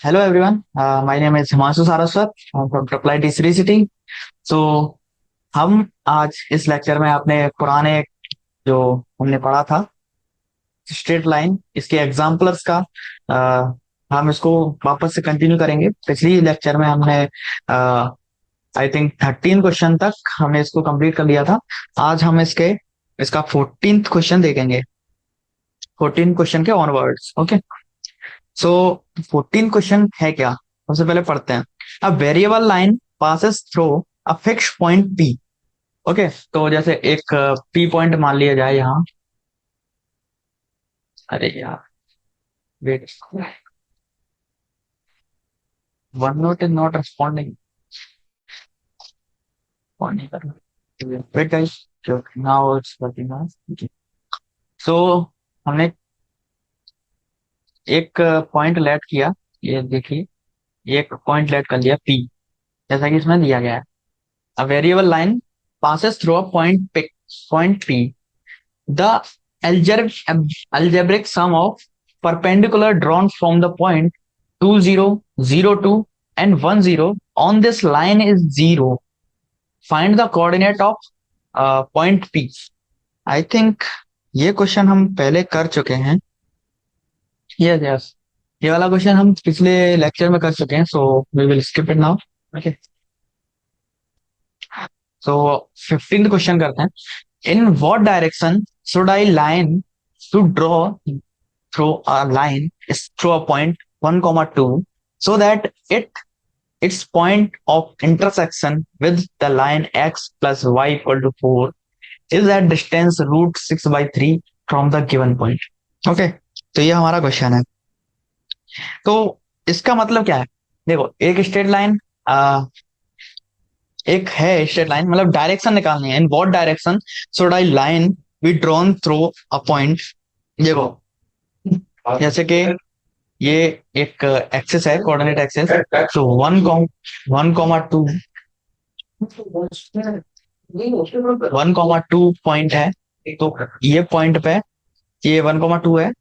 Hello everyone, my name is Himanshu Saraswat. I'm from Triply T3 City. So हम आज इस lecture में अपने पुराने जो हमने पढ़ा था स्ट्रेट लाइन इसके एग्जाम्पल्स का हम इसको वापस से कंटिन्यू करेंगे। पिछली लेक्चर में हमने आई थिंक 13 क्वेश्चन तक हमने इसको कंप्लीट कर लिया था। आज हम इसका 14th क्वेश्चन देखेंगे, 14 क्वेश्चन के ऑनवर्ड्स। ओके, सो 14 क्वेश्चन है क्या, सबसे पहले पढ़ते हैं। A variable line passes through a fix point P. Okay, तो जैसे एक पी पॉइंट मान लिया जाए यहाँ। अरे यार, wait, OneNote is not responding, नहीं कर रहा। Wait guys, now it's working. So हमने एक पॉइंट लेट किया, ये देखिए, एक पॉइंट लेट कर लिया पी, जैसा कि इसमें दिया गया है। A variable line passes through a point P. The algebraic sum of perpendicular drawn from the point 2, 0, 0, 2 and 1, 0 on this line is 0. Find the coordinate of point P. I think ये question हम पहले कर चुके हैं। Yes yes, ये वाला question हम पिछले लेक्चर में कर चुके हैं, so we will skip it now. Okay, so 15th question करते हैं। In what direction should I line to draw through a line is through a point 1 comma 2 so that its point of intersection with the line x plus y equal to 4 is at distance root 6 by 3 from the given point. Okay, तो ये हमारा question है। तो इसका मतलब क्या है, देखो एक स्ट्रेट लाइन, एक है स्ट्रेट लाइन, मतलब डायरेक्शन निकालनी है। In what direction should I line be drawn through a point. देखो जैसे कि ये एक एक्सिस है, कोऑर्डिनेट एक्सिस, तो 1,2 1,2 पॉइंट है। तो ये पॉइंट पे ये 1,2 है।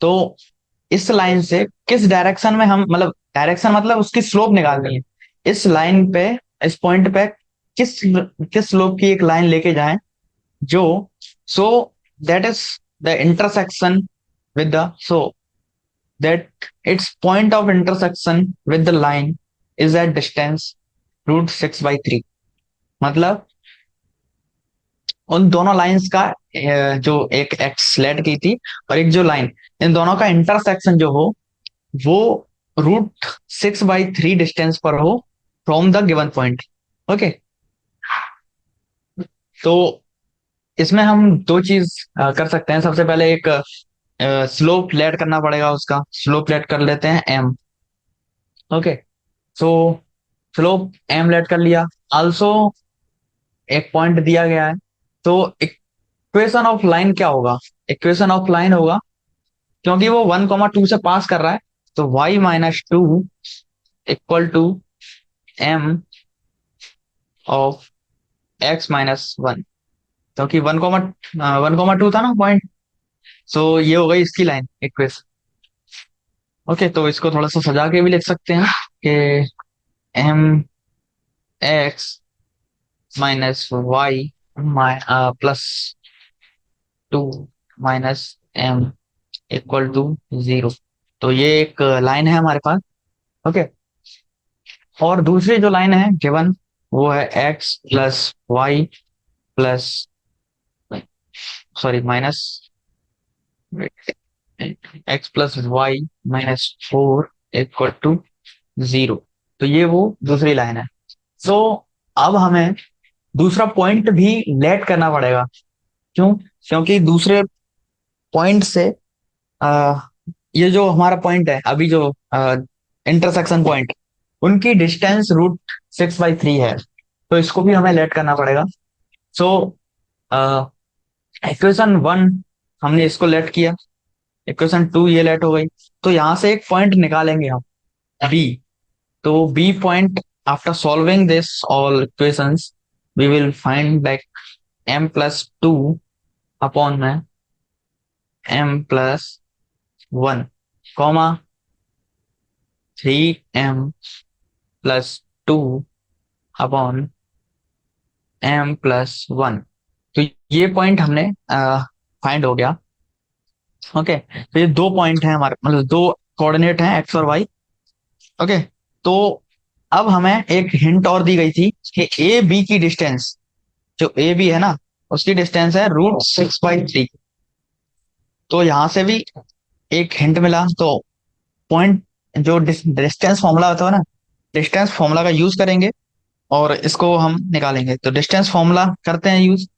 तो इस लाइन से किस डायरेक्शन में हम, मतलब डायरेक्शन मतलब उसकी स्लोप निकालनी है। इस लाइन पे, इस पॉइंट पे किस किस स्लोप की एक लाइन लेके जाएं जो, so that is the intersection with the, so that it's point of intersection with the line is at distance root 6/3। मतलब उन दोनों लाइंस का जो एक एक्स लेट की थी और एक जो लाइन, इन दोनों का इंटरसेक्शन जो हो वो रूट 6/3 डिस्टेंस पर हो from the given point. Okay, तो इसमें हम दो चीज कर सकते हैं। सबसे पहले एक स्लोप लेट करना पड़ेगा, उसका स्लोप लेट कर लेते हैं m. Okay, so slope m let कर लिया। आल्सो एक पॉइंट दिया गया है, तो इक्वेशन ऑफ लाइन क्या होगा, इक्वेशन ऑफ लाइन होगा, क्योंकि वो 1,2 से पास कर रहा है, तो y-2 equal to M of x-1, क्योंकि 1,2 था ना पॉइंट, सो ये हो गई इसकी लाइन इक्वेशन। ओके, तो इसको थोड़ा सा सजा के भी लिख सकते हैं कि m x minus y plus 2 minus m equal to 0। तो ये एक लाइन है हमारे पास। ओके, और दूसरी जो लाइन है गिवन, वो है x plus y plus, sorry minus, x plus y minus 4 equal to 0। तो ये वो दूसरी लाइन है। सो अब हमें दूसरा पॉइंट भी लेट करना पड़ेगा। क्यों? क्योंकि दूसरे पॉइंट से आ, ये जो हमारा पॉइंट है अभी, जो इंटरसेक्शन पॉइंट, उनकी डिस्टेंस रूट 6/3 है, तो इसको भी हमें लेट करना पड़ेगा। सो इक्वेशन 1 हमने इसको लेट किया, इक्वेशन 2 ये लेट हो गई, तो यहां से एक पॉइंट निकालेंगे हम बी। तो B point, after solving this all equations, we will find like m+2 upon में m+1 कॉमा 3m+2/m+1। तो ये पॉइंट हमने फाइंड हो गया। ओके, तो ये दो पॉइंट है हमारे, मतलब दो कोऑर्डिनेट हैं एक्स और वाई। ओके, तो अब हमें एक हिंट और दी गई थी कि ए बी की डिस्टेंस, जो ए बी है ना, उसकी डिस्टेंस है √6/3। तो यहां से भी एक हिंट मिला। तो पॉइंट, जो डिस्टेंस फॉर्मूला होता है ना, डिस्टेंस फॉर्मूला का यूज करेंगे और इसको हम निकालेंगे। तो डिस्टेंस फॉर्मूला करते हैं यूज।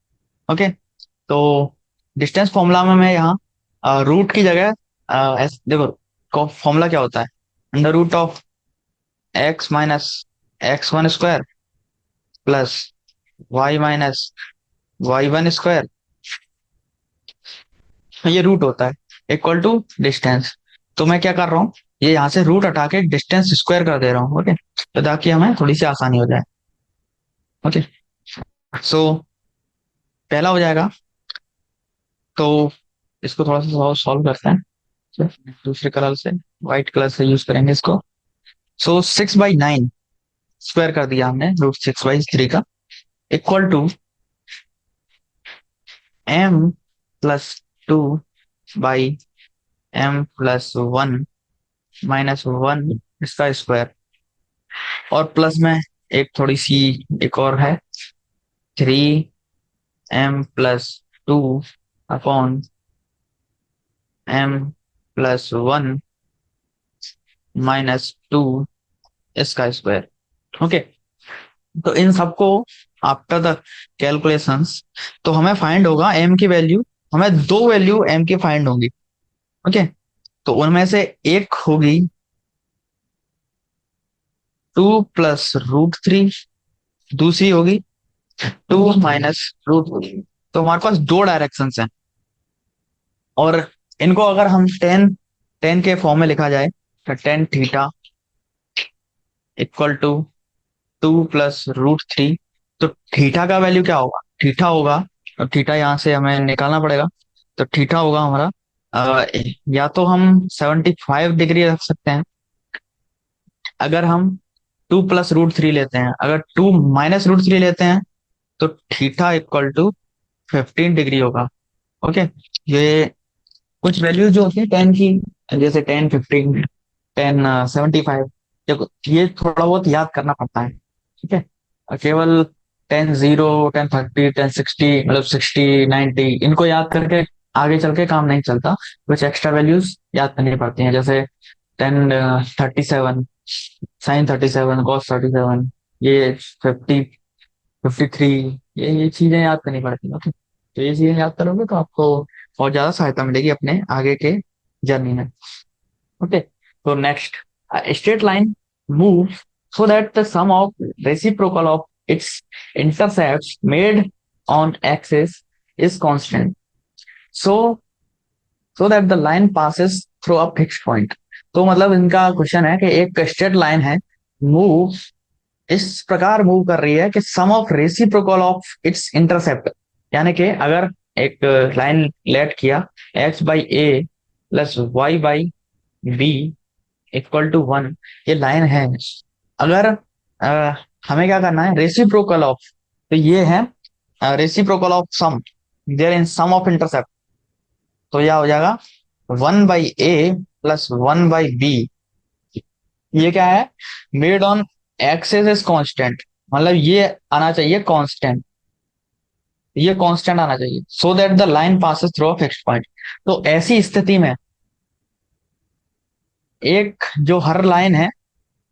ओके, तो डिस्टेंस फॉर्मूला में मैं यहाँ रूट की जगह देखो फॉर्मूला क्या होता है, √(x - x1)² plus y - y1², ये रूट होता है, इक्वल टू डिस्टेंस। तो मैं क्या कर रहा हूँ, ये यहाँ से रूट हटा के डिस्टेंस स्क्वायर कर दे रहा हूँ। ओके, तो ताकि हमें थोड़ी सी आसानी हो जाए। ओके, सो पहला हो जाएगा। तो इसको थोड़ा सा सॉल्व करते हैं। दूसरे कलर से, व्हाइट कलर से यूज करेंगे इसको। सो 6/9 स्क्वायर कर दिया हमने √6/3 का, इक्वल टू m+2/m+1 इसका स्क्वायर, और प्लस में एक थोड़ी सी एक और है, 3m+2/m+1 - 2 इसका स्क्वायर। ओके, तो इन सबको आफ्टर द कैलकुलेशंस, तो हमें फाइंड होगा एम की वैल्यू। हमें दो वैल्यू एम की फाइंड होंगी। ओके, तो उनमें से एक होगी 2 + √3, दूसरी होगी 2 - √3। तो हमारे पास दो डायरेक्शंस हैं, और इनको अगर हम टेन टेन के फॉर्म में लिखा जाए, तो tan θ इक्वल टू 2 + √3। तो थीटा का वैल्यू क्या होगा, थीटा होगा, और थीटा यहाँ से हमें निकालना पड़ेगा। तो थीटा होगा हमारा या तो हम 75 डिग्री रख सकते हैं, अगर हम 2 + √3 लेते हैं। अगर 2 - √3 लेते हैं, तो थीटा इक्वल टू 15 डिग्री होगा। ओके, ये कुछ वैल्यूज जो होती है टेन की, जैसे 10, 15, 10, 75, देखो ये थोड़ा बहुत याद करना पड़ता है। ठीक है, और केवल 10, 0, 10, 30, 10, 60, मतलब 60, 90, इनको याद करके आगे चल के काम नहीं चलता। कुछ एक्स्ट्रा वैल्यूज याद करनी पड़ती हैं, जैसे 10, 37, sin 37, cos 37, ये 50, 53, ये चीजें याद करनी पड़ती हैं। ओके, तो ये चीजें याद करोगे तो आपको बहुत ज्यादा सहायता मिलेगी अपने आगे के जर्नी में। Okay, so next, a straight line moves so that the sum of reciprocal of its intercepts made on axis is constant. So so that the line passes through a fixed point. तो मतलब इनका question है कि एक straight line है, move इस प्रकार move कर रही है कि sum of reciprocal of its intercept, यानी कि अगर एक लाइन लेट किया, x/a + y/b =1, ये लाइन है। अगर हमें क्या करना है, रेसिप्रोकल ऑफ, तो ये है reciprocal of sum, there in sum of intercept. तो यह हो जाएगा 1/a + 1/b, ये क्या है, made on axes is constant, मतलब ये आना चाहिए कांस्टेंट, ये कांस्टेंट आना चाहिए, so that the line passes through a fixed point. तो ऐसी स्थिति में एक जो हर लाइन है,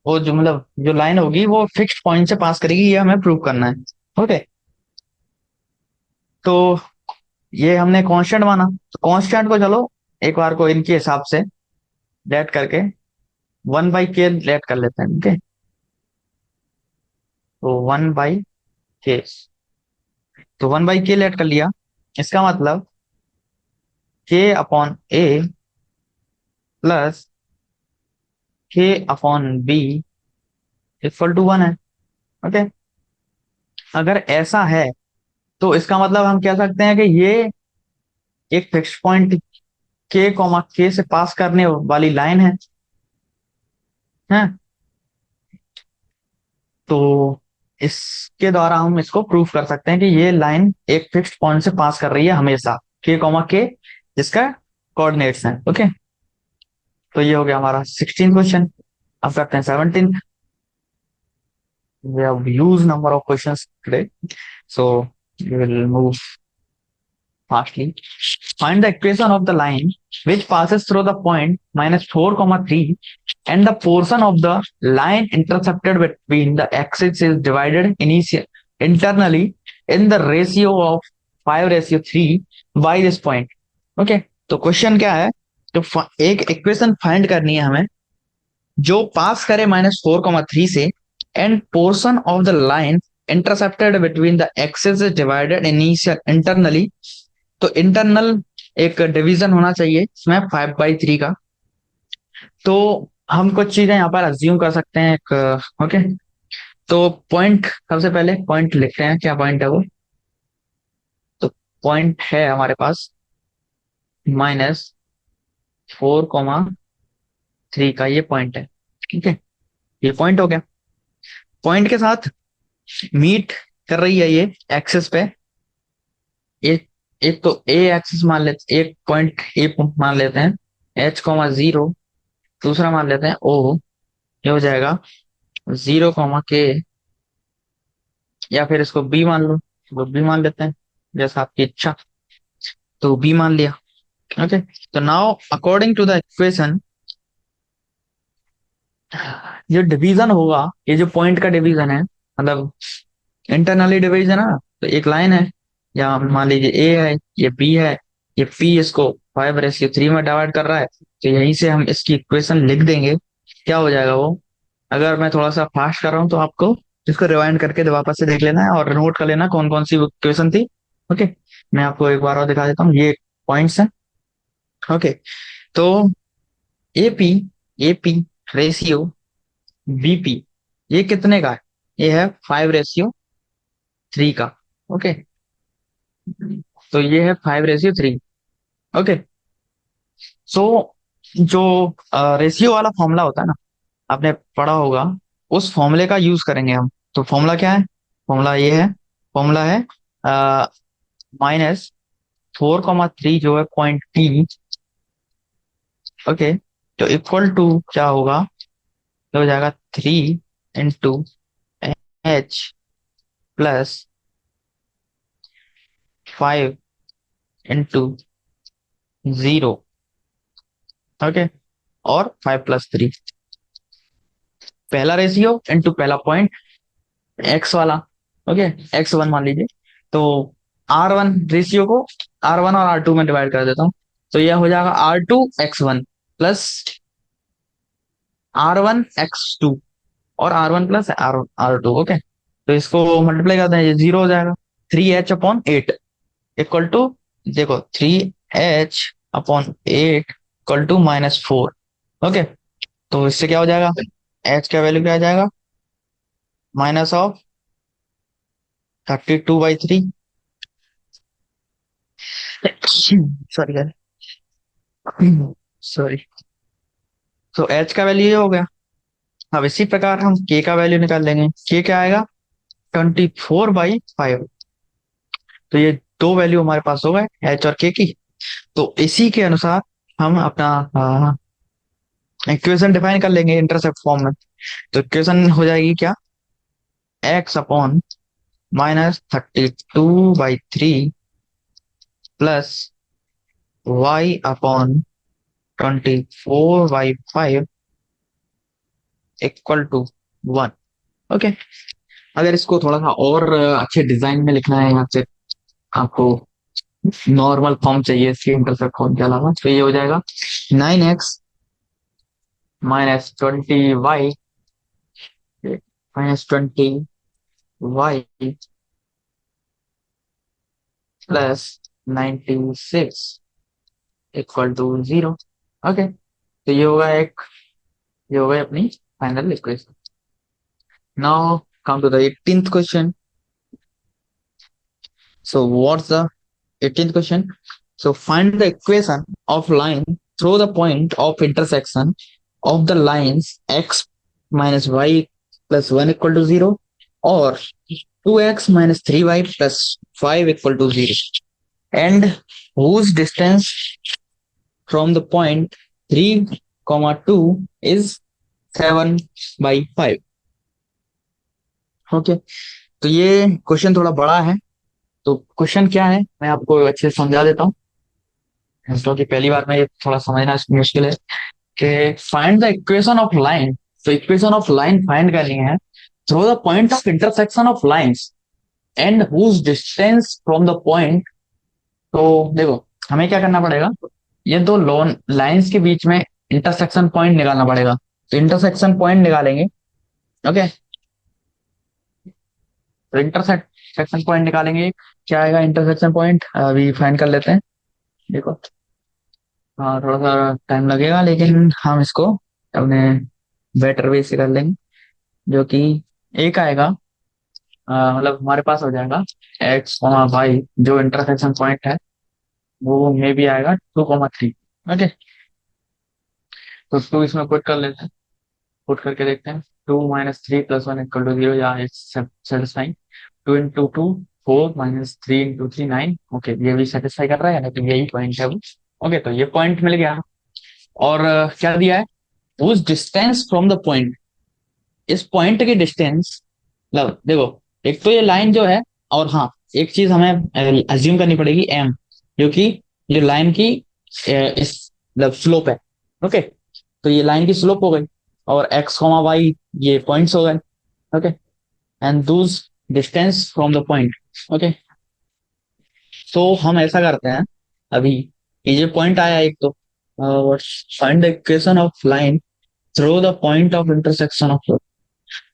वो जो मतलब जो लाइन होगी वो फिक्स्ड पॉइंट से पास करेगी, ये हमें प्रूव करना है। ओके, तो ये हमने कांस्टेंट माना, तो कांस्टेंट को चलो एक बार को इनके हिसाब से लेट करके 1/k लेट कर लेते हैं। ओके, तो 1/k, तो 1/k लेट कर लिया, इसका मतलब k/a + k/b = 1 है। ओके, अगर ऐसा है तो इसका मतलब हम कह सकते हैं कि ये एक फिक्स पॉइंट k, k से पास करने वाली लाइन है। है। तो इसके द्वारा हम इसको प्रूव कर सकते हैं कि ये लाइन एक फिक्स्ड पॉइंट से पास कर रही है हमेशा, के कॉमा के, जिसका कोऑर्डिनेट्स है। ओके, तो ये हो गया हमारा 16 क्वेश्चन। अब करते हैं 17। we have huge number of questions today, so we will move fastly. Find the equation of the line which passes through the point -4, 3, and the portion of the line intercepted between the axes is divided internally in the ratio of 5:3 by this point. Okay, तो question क्या है? तो एक equation find करनी है हमें जो पास करे -4, 3 से, and portion of the line intercepted between the axes is divided internally. तो इंटरनल एक डिवीजन होना चाहिए इसमें 5/3 का। तो हम कुछ चीजें यहाँ पर अज्यूम कर सकते हैं एक। ओके, तो पॉइंट, सबसे पहले पॉइंट लिखते हैं, क्या पॉइंट है वो। तो पॉइंट है हमारे पास -4, 3 का, ये पॉइंट है। ठीक है, ये पॉइंट हो गया। पॉइंट के साथ मीट कर रही है ये एक्सिस पे। एक एक तो ए एक्सिस मान लेते, एक पॉइंट ए मान लेते हैं, H, 0। दूसरा मान लेते हैं O, ये हो जाएगा 0, K, या फिर इसको बी मान लो, तो बी मान लेते हैं, जैसा आपकी इच्छा। तो बी मान लिया। ओके, तो now according to the equation, जो डिवीजन होगा, ये जो पॉइंट का डिवीजन है, मतलब इंटरनली डिवीजन है ना, तो एक लाइन है, या मान लीजिए ए है, ये बी है, ये पी इसको 5:3 में डिवाइड कर रहा है, तो यहीं से हम इसकी इक्वेशन लिख देंगे। क्या हो जाएगा वो, अगर मैं थोड़ा सा फास्ट कर रहा हूँ तो आपको इसको रिवाइंड करके वापस से देख लेना है और नोट कर लेना कौन कौन सी इक्वेशन थी। ओके, मैं आपको एक बार और दिखा देता हूँ, ये पॉइंट्स हैं। ओके, तो एपी एपी रेशियो बीपी, ये कितने का है? ये है 5:3 का। ओके, तो ये है 5:3। ओके, सो जो रेशियो वाला फॉर्मूला होता है ना, आपने पढ़ा होगा, उस फॉर्मूले का यूज करेंगे हम। तो फॉर्मूला क्या है? फॉर्मूला ये है, फॉर्मूला है -4, 3 जो है पॉइंट टी। ओके, तो इक्वल टू क्या होगा, तो हो जाएगा 3 × H + 5 × 0। ओके, और 5 + 3, पहला रेशियो इंटू पहला पॉइंट, एक्स वाला। ओके, X1 मान लीजिए। तो R1 रेशियो को R1 और R2 में डिवाइड कर देता हूँ, तो यह हो जाएगा R2 X1 plus R1 X2 और R1 प्लस R2। ओके, तो इसको मल्टीप्लाई करते हैं, ये 0 हो जाएगा। 3H/8 इक्वल टू, देखो 3H/8 इक्वल टू -4। ओके, तो इससे क्या हो जाएगा, H का वैल्यू क्या आ जाएगा, -32/3। सॉरी यार, सॉरी। तो H का वैल्यू ये हो गया। अब इसी प्रकार हम K का वैल्यू निकाल लेंगे। K क्या आएगा, 24/5। तो ये दो वैल्यू हमारे पास हो गए, H और K की। तो इसी के अनुसार हम अपना इक्वेशन डिफाइन कर लेंगे इंटरसेप्ट फॉर्म में। तो इक्वेशन हो जाएगी क्या, X/-32/3 plus Y/24/5 equal to 1। Okay, अगर इसको थोड़ा सा और अच्छे डिजाइन में लिखना है, यहाँ से आपको नॉर्मल फॉर्म चाहिए इसके इंटरसेप्ट फॉर्म के अलावा, तो ये हो जाएगा 9x - 20y -20y plus 96 equal to 0। Okay, तो ये होगा एक, ये हो गई अपनी final equation. Now come to the 18th question. So what's the 18th question? So find the equation of line through the point of intersection of the lines x minus y plus one equal to zero, और 2x minus 3y plus 5 equal to zero, and whose distance from the point 3, 2 is 7/5। Okay, तो ये question थोड़ा बड़ा है। तो question क्या है मैं आपको अच्छे से समझा देता हूँ, क्योंकि पहली बार में ये थोड़ा समझना मुश्किल है कि find the equation of line. तो इक्वेशन ऑफ लाइन फाइंड करनी है through the point of intersection of lines and whose distance from the point. तो देखो हमें क्या करना पड़ेगा, ये दो लोन लाइंस के बीच में इंटरसेक्शन पॉइंट निकालना पड़ेगा। तो इंटरसेक्शन पॉइंट निकालेंगे। ओके, तो इंटरसेक्शन पॉइंट निकालेंगे। क्या आएगा इंटरसेक्शन पॉइंट, अभी फाइंड कर लेते हैं। देखो, हाँ थोड़ा सा टाइम लगेगा लेकिन हम इसको अपने बेटर वे से कर लेंगे, जो कि एक आएगा, मतलब हमारे पास हो जाएगा एक्स वाई, जो इंटरसेक्शन पॉइंट है वो मे भी आएगा 2,3। ओके, तो टू इसमें पुट कर लेते हैं, पुट करके देखते हैं। 2 - 3 + 1 = 0, या सेटिस्फाइंग। 2 × 2 4 - 3 × 3 9। ओके, ये भी सेटिस्फाई कर रहा है ना, तो यही पॉइंट है वो। ओके, तो ये पॉइंट मिल गया। और क्या दिया है, उस डिस्टेंस फ्रॉम द पॉइंट, इस पॉइंट की डिस्टेंस। मतलब देखो, एक तो ये लाइन जो है, और हाँ एक चीज हमें अज्यूम करनी पड़ेगी एम, जो कि जो लाइन की इस मतलब स्लोप है। ओके, तो ये लाइन की स्लोप हो गई, और एक्स वाई ये पॉइंट्स हो गए। ओके, एंड दूस distance from the point. Okay, तो हम ऐसा करते हैं अभी, ये जो पॉइंट आया एक, तो find the equation of line through the point of intersection of.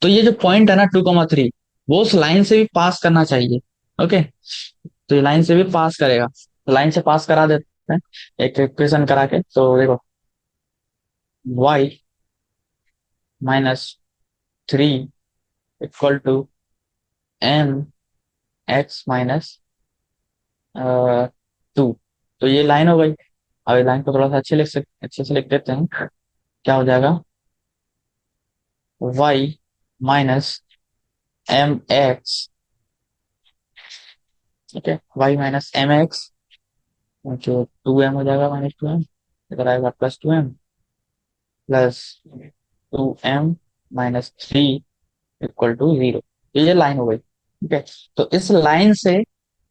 तो ये जो पॉइंट है ना 2,3, वो उस लाइन से भी पास करना चाहिए। ओके, तो ये लाइन से भी पास करेगा, तो लाइन से पास करा देते हैं एक इक्वेशन करा के। तो देखो, y -3 = m x -2। तो ये लाइन हो गई। अब लाइन को थोड़ा सा अच्छे से लिख देते हैं। क्या हो जाएगा, y -mx। ठीक है, y -mx, जो 2m हो जाएगा, -2m, इधर आएगा +2m, +2m - 3 = 0। तो ये लाइन हो गई। ठीक है, तो इस लाइन से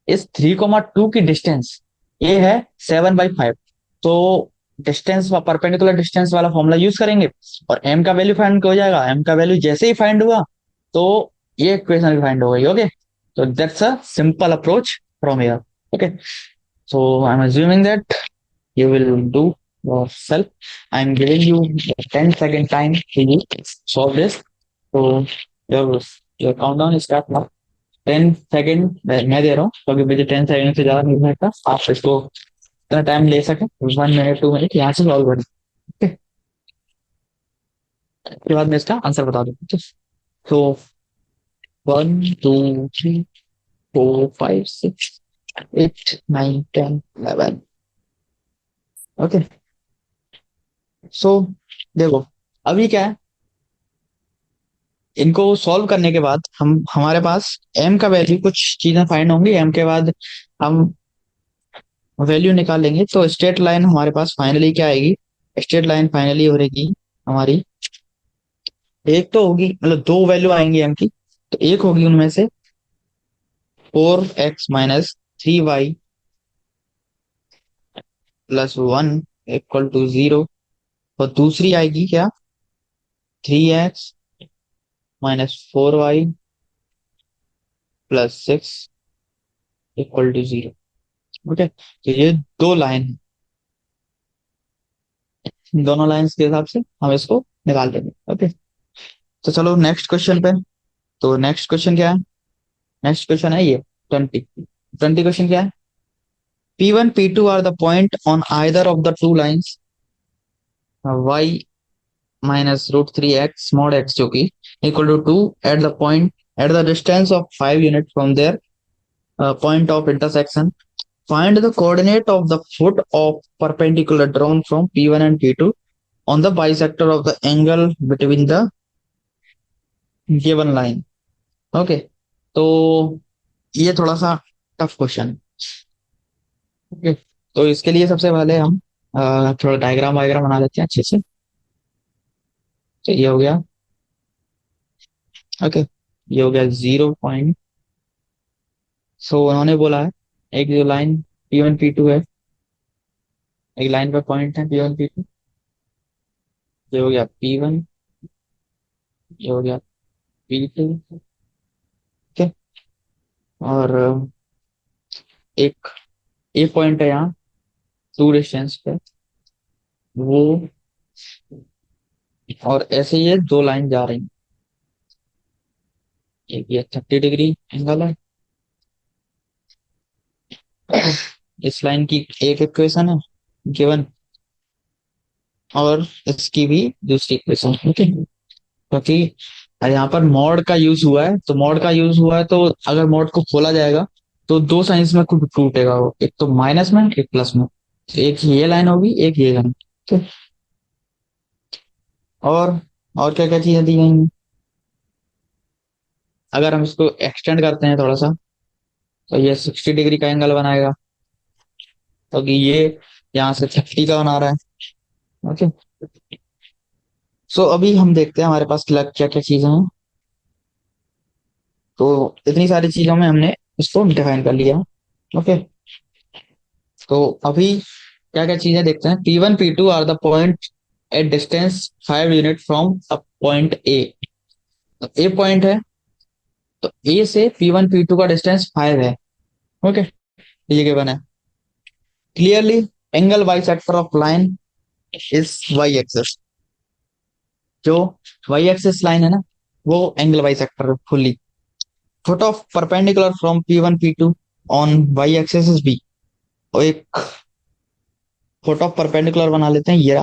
इस 3,2 की डिस्टेंस ये है 7/5। तो डिस्टेंस, परपेंडिकुलर डिस्टेंस वाला फॉर्मूला यूज करेंगे, और m का वैल्यू फाइंड हो जाएगा। m का वैल्यू जैसे ही फाइंड हुआ, तो ये इक्वेशन भी फाइंड हो गई। Okay, so that's a simple approach from here. Okay, so I'm assuming that you will do yourself. I'm giving you a 10-second time to you solve this. So your countdown is start now. 10 second मैं दे रहा हूँ, क्योंकि मुझे 10 second से ज्यादा नहीं लगता। आप इसको इतना टाइम ले सके, 1 मिनट 2 मिनट यहाँ से सॉल्व करें। ठीक है, उसके बाद मैं इसका आंसर बता दूँ। तो 1 2 3 4 5 6 8 9 10 11। ओके, सो देखो अभी क्या है, इनको सॉल्व करने के बाद हमारे पास m का वैल्यू, कुछ चीजें फाइंड होंगी। m के बाद हम वैल्यू निकालेंगे। तो स्ट्रेट लाइन हमारे पास फाइनली क्या आएगी, स्ट्रेट लाइन फाइनली हो रहेगी हमारी, एक तो होगी, मतलब दो वैल्यू आएंगी m की। तो एक होगी उनमें से 4x - 3y + 1 = 0, और दूसरी आएगी क्या, 3x - 4y + 6 = 0। ओके, तो ये दो लाइन, दोनों लाइंस के हिसाब से हम इसको निकाल देंगे। ओके, तो चलो नेक्स्ट क्वेश्चन पे। तो नेक्स्ट क्वेश्चन क्या है, नेक्स्ट क्वेश्चन है ये 20 क्वेश्चन क्या है, P1 P2 are the point on either of the two lines y -√3x mod x, जो कि = 2 at the point at the distance of 5 units from their point of intersection. Find the coordinate of the foot of perpendicular drawn from P1 and P2 on the bisector of the angle between the given line. Okay, तो ये थोड़ा सा tough question. Okay, तो इसके लिए सबसे पहले हम थोड़ा डायग्राम वायग्राम बना लेते हैं अच्छे से। तो ये हो गया। ओके, ये हो गया 0 पॉइंट। सो उन्होंने बोला है एक जो लाइन P1 P2 है, एक लाइन पे पॉइंट है P1 P2। ये हो गया P1, ये हो गया P2। ओके, और एक ए पॉइंट है यहाँ 2 डिस्टेंस पे, वो, और ऐसे ये 2 लाइन जा रही हैं। एक ये 30 डिग्री एंगल है, इस लाइन की एक इक्वेशन है गिवन, और इसकी भी दूसरी इक्वेशन। ओके, क्योंकि यहाँ पर मॉड का यूज हुआ है, तो मॉड का यूज हुआ है तो अगर मॉड को खोला जाएगा तो 2 साइंस में कुछ टूटेगा, वो एक तो माइनस में एक प्लस में। तो एक ये लाइन होगी, एक ये लाइन। ठीक है? और और क्या क्या चीजें दी गई हैं? अगर हम इसको एक्सटेंड करते हैं थोड़ा सा, तो ये 60 डिग्री का एंगल बनाएगा, क्योंकि ये यहाँ से 30 का बना रहा है। ओके, सो अभी हम देखते हैं हमारे पास क्या क्या चीजें हैं। तो इतनी सारी चीजों में हमने इसको डिफाइन कर लिया। ओके, तो अभी क्या क्या चीजें देखते हैं। P1 P2 are the point at distance 5 unit from a point A. तो ए पॉइंट है, तो ए से P1 P2 का डिस्टेंस 5 है। ओके, ये गिवन है। Clearly angle bisector of line is y axis. जो वाई एक्सिस लाइन है ना, वो angle bisector fully. Foot of perpendicular from P1 P2 on y axis is B. और एक फुट ऑफ परपेंडिकुलर बना लेते हैं, ये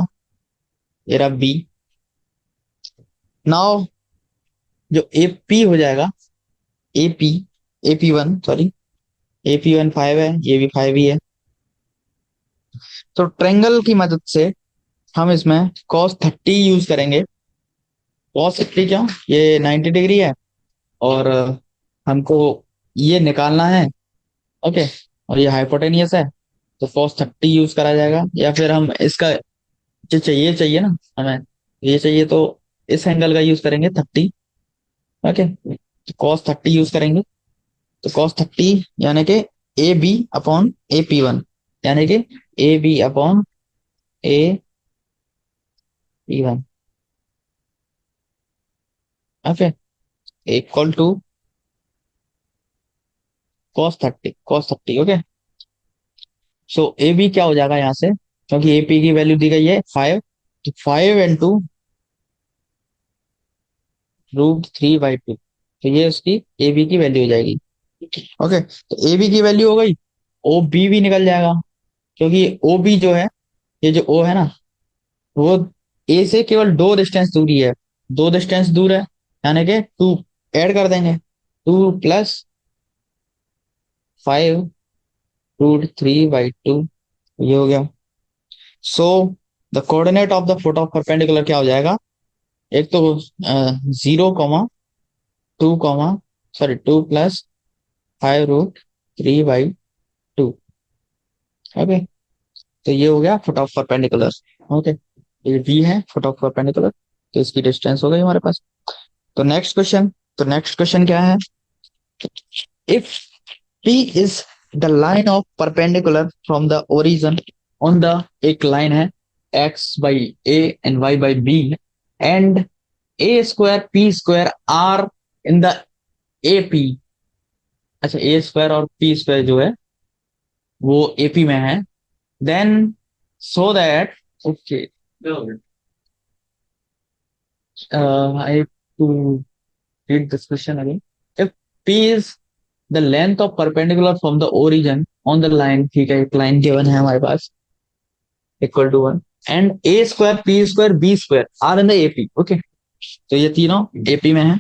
रहा बी। नाउ जो ए पी हो जाएगा, A P, AP1 sorry, AP1 5 है, ये भी 5 ही है। तो ट्रेंगल की मदद से हम इसमें cos 30 यूज करेंगे। cos 30 क्यों, ये 90 डिग्री है, और हमको ये निकालना है। ओके, और ये हाइपोटेनियस है, तो cos 30 यूज करा जाएगा। या फिर हम इसका जो चाहिए चाहिए ना हमें, ये चाहिए तो इस एंगल का यूज करेंगे 30। ओके, तो cos 30 यूज करेंगे। तो cos 30 यानी कि AB/AP1, यानी कि AB/AP1। Okay, equal to cos 30। Okay, so A B क्या हो जाएगा यहाँ से, क्योंकि एपी की वैल्यू दी गई है 5, तो 5 × √3/2। तो ये उसकी ए बी की वैल्यू हो जाएगी। ओके, तो ए बी की वैल्यू हो गई। ओ बी भी निकल जाएगा, क्योंकि ओ बी जो है, ये जो ओ है ना, वो ए से केवल 2 डिस्टेंस दूरी है, 2 डिस्टेंस दूर है, यानी कि 2 ऐड कर देंगे। 2 + 5 √3/2, ये हो गया। So the coordinate of the foot of perpendicular क्या हो जाएगा, एक तो 0, 2, सॉरी 2 + 5 √3/2। ओके, तो ये हो गया फुट ऑफ परपेंडिकुलर। ओके, ये वी है फुट ऑफ परपेंडिकुलर, तो इसकी डिस्टेंस हो गई हमारे पास। तो नेक्स्ट क्वेश्चन क्या है, if P is the line of perpendicular from the origin on the, एक लाइन है x/a and y/b, and a²p² are in the AP। अच्छा, a² और p² जो है वो AP में है, then so that, okay, I have to read this question again. If p is the length of perpendicular from the origin on the line, ठीक है, एक लाइन गिवन है हमारे पास equal to 1, and a²p² are in the AP। Okay, तो ये तीनों AP में है,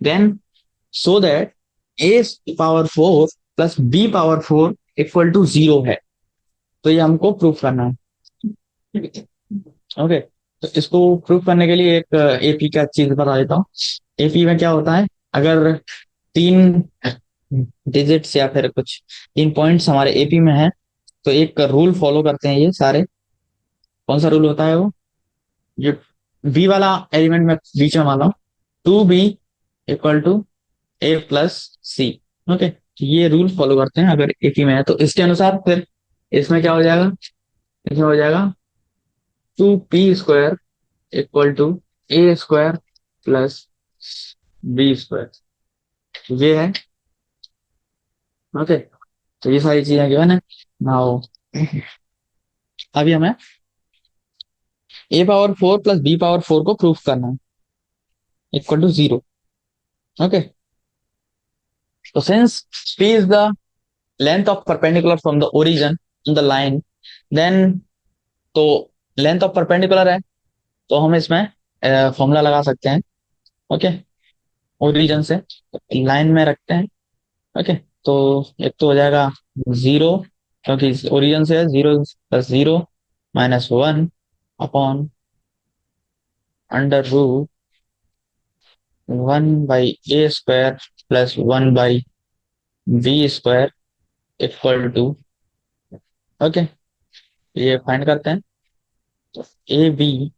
then so that a⁴ plus b⁴ equal to 0 है। तो ये हमको प्रूफ करना है। ओके, तो इसको प्रूफ करने के लिए एक AP का चीज बता देता हूँ। एपी में क्या होता है, अगर 3 डिजिट्स या फिर कुछ 3 पॉइंट्स हमारे एपी में है, तो एक रूल फॉलो करते हैं ये सारे। कौन सा रूल होता है वो, जो बी वाला एलिमेंट में बीच में मान लो, 2b equal to a+c। Okay, ये रूल फॉलो करते हैं अगर एपी में है, तो इसके अनुसार फिर इसमें क्या हो जाएगा, इसमें हो जाएगा 2p² equal to a² plus b²। ये है। ओके, तो ये सारी चीजें गिवन है। नाउ अभी हमें a⁴ प्लस b⁴ को प्रूफ करना है इक्वल टू 0। ओके, तो since p is the length of perpendicular from the origin in the line, then तो लेंथ ऑफ परपेंडिकुलर है, तो हम इसमें फॉर्मूला लगा सकते हैं। ओके, ओरिजिन से लाइन में रखते हैं। ओके, तो एक तो हो जाएगा 0, क्योंकि ओरिजिन से 0 + 0 -1 upon √1/a² plus 1/b² equal to. Okay, ये फाइंड करते हैं। तो ए बी,